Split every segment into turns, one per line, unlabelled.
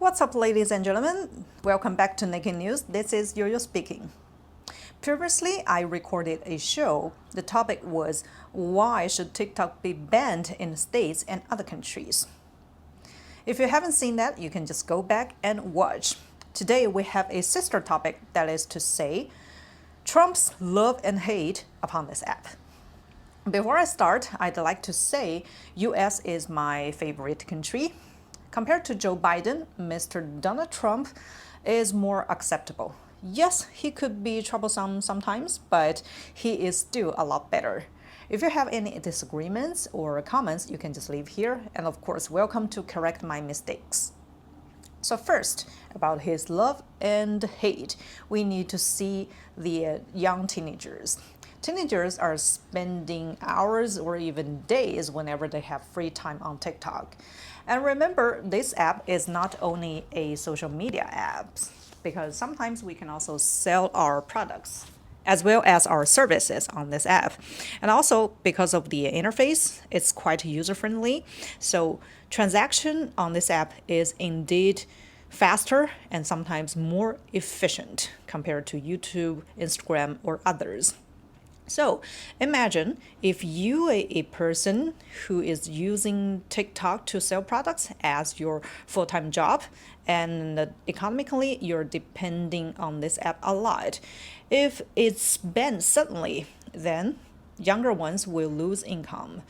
What's up, ladies and gentlemen? Welcome back to Naked News. This is Yoyo speaking. Previously, I recorded a show. The topic was, why should TikTok be banned in the States and other countries? If you haven't seen that, you can just go back and watch. Today, we have a sister topic, that is to say, Trump's love and hate upon this app. Before I start, I'd like to say US is my favorite country. Compared to Joe Biden, Mr. Donald Trump is more acceptable. Yes, he could be troublesome sometimes, but he is still a lot better. If you have any disagreements or comments, you can just leave here. And of course, welcome to correct my mistakes. So first, about his love and hate, we need to see the young teenagers. Teenagers are spending hours or even days whenever they have free time on TikTok. And remember, this app is not only a social media app, because sometimes we can also sell our products as well as our services on this app. And also because of the interface, it's quite user-friendly. So transaction on this app is indeed faster and sometimes more efficient compared to YouTube, Instagram, or others. So imagine if you are a person who is using TikTok to sell products as your full-time job, and economically you're depending on this app a lot. If it's banned suddenly, then younger ones will lose income.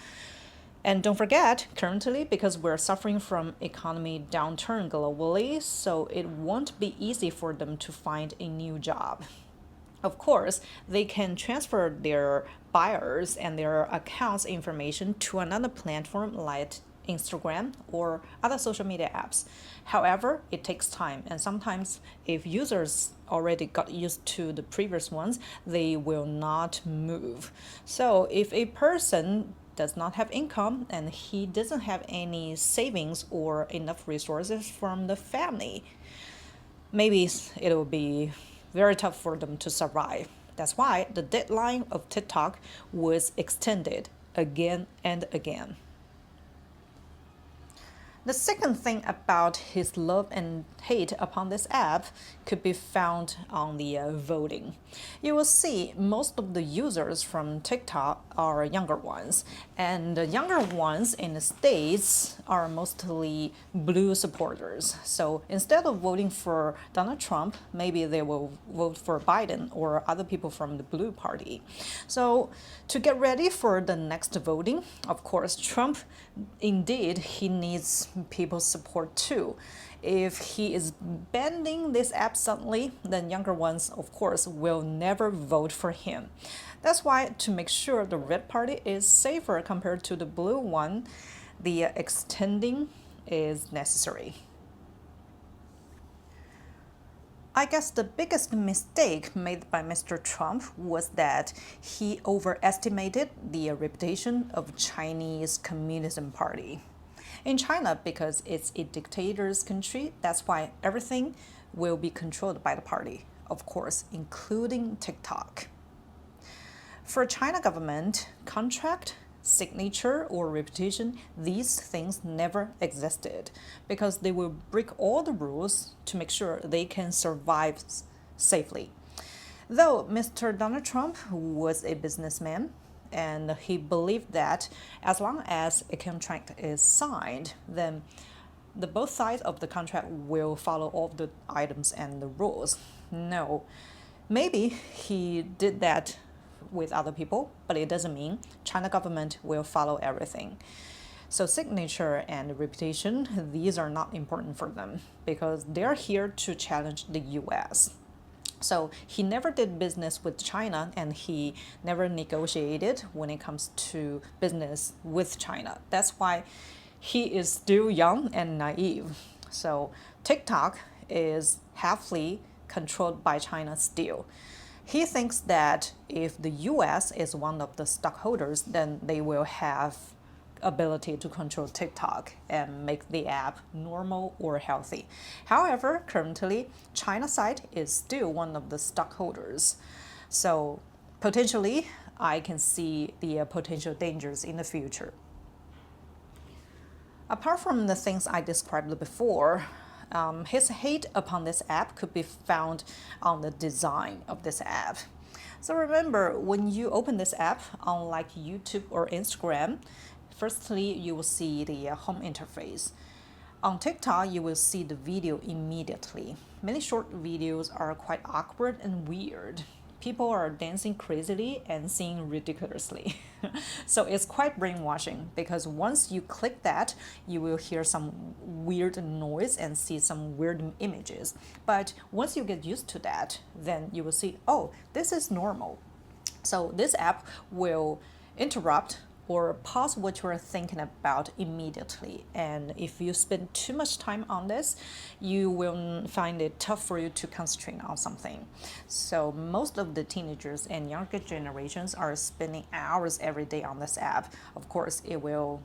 And don't forget, currently, because we're suffering from economy downturn globally, so it won't be easy for them to find a new job. Of course, they can transfer their buyers and their accounts information to another platform like Instagram or other social media apps. However, it takes time, and sometimes if users already got used to the previous ones, they will not move. So if a person does not have income and he doesn't have any savings or enough resources from the family, maybe it will be very tough for them to survive. That's why the deadline of TikTok was extended again and again. The second thing about his love and hate upon this app could be found on the voting. You will see most of the users from TikTok are younger ones, and the younger ones in the States are mostly blue supporters. So instead of voting for Donald Trump, maybe they will vote for Biden or other people from the blue party. So to get ready for the next voting, of course, Trump, indeed, he needs people's support too. If he is banning this app suddenly, then younger ones, of course, will never vote for him. That's why, to make sure the red party is safer compared to the blue one, the extending is necessary. I guess the biggest mistake made by Mr. Trump was that he overestimated the reputation of Chinese Communism Party. In China, because it's a dictator's country, that's why everything will be controlled by the party, of course, including TikTok. For China government, contract, signature, or reputation, these things never existed because they will break all the rules to make sure they can survive safely. Though Mr. Donald Trump was a businessman, and he believed that as long as a contract is signed, then the both sides of the contract will follow all the items and the rules. No, maybe he did that with other people, but it doesn't mean China government will follow everything. So signature and reputation, these are not important for them because they're here to challenge the US. So he never did business with China, and he never negotiated when it comes to business with China. That's why he is still young and naive. So TikTok is halfly controlled by China still. He thinks that if the US is one of the stockholders, then they will have ability to control TikTok and make the app normal or healthy. However, currently, China side is still one of the stockholders. So potentially, I can see the potential dangers in the future. Apart from the things I described before, His hate upon this app could be found on the design of this app. So remember, when you open this app, unlike YouTube or Instagram, firstly, you will see the home interface. On TikTok, you will see the video immediately. Many short videos are quite awkward and weird. People are dancing crazily and singing ridiculously. So it's quite brainwashing because once you click that, you will hear some weird noise and see some weird images. But once you get used to that, then you will see, oh, this is normal. So this app will interrupt or pause what you're thinking about immediately. And if you spend too much time on this, you will find it tough for you to concentrate on something. So most of the teenagers and younger generations are spending hours every day on this app. Of course, it will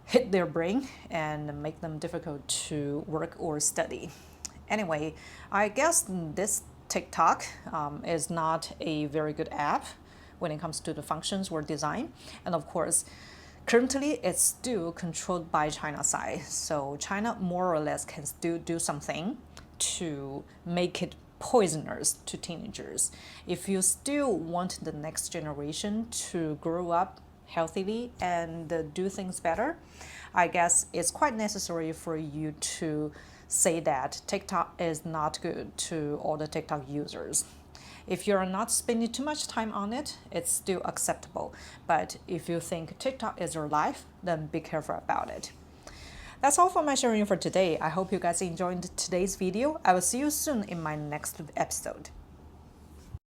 hit their brain and make them difficult to work or study. Anyway, I guess this TikTok is not a very good app when it comes to the functions or design. And of course, currently it's still controlled by China's side. So China more or less can still do something to make it poisonous to teenagers. If you still want the next generation to grow up healthily and do things better, I guess it's quite necessary for you to say that TikTok is not good to all the TikTok users. If you're not spending too much time on it, it's still acceptable. But if you think TikTok is your life, then be careful about it. That's all for my sharing for today. I hope you guys enjoyed today's video. I will see you soon in my next episode.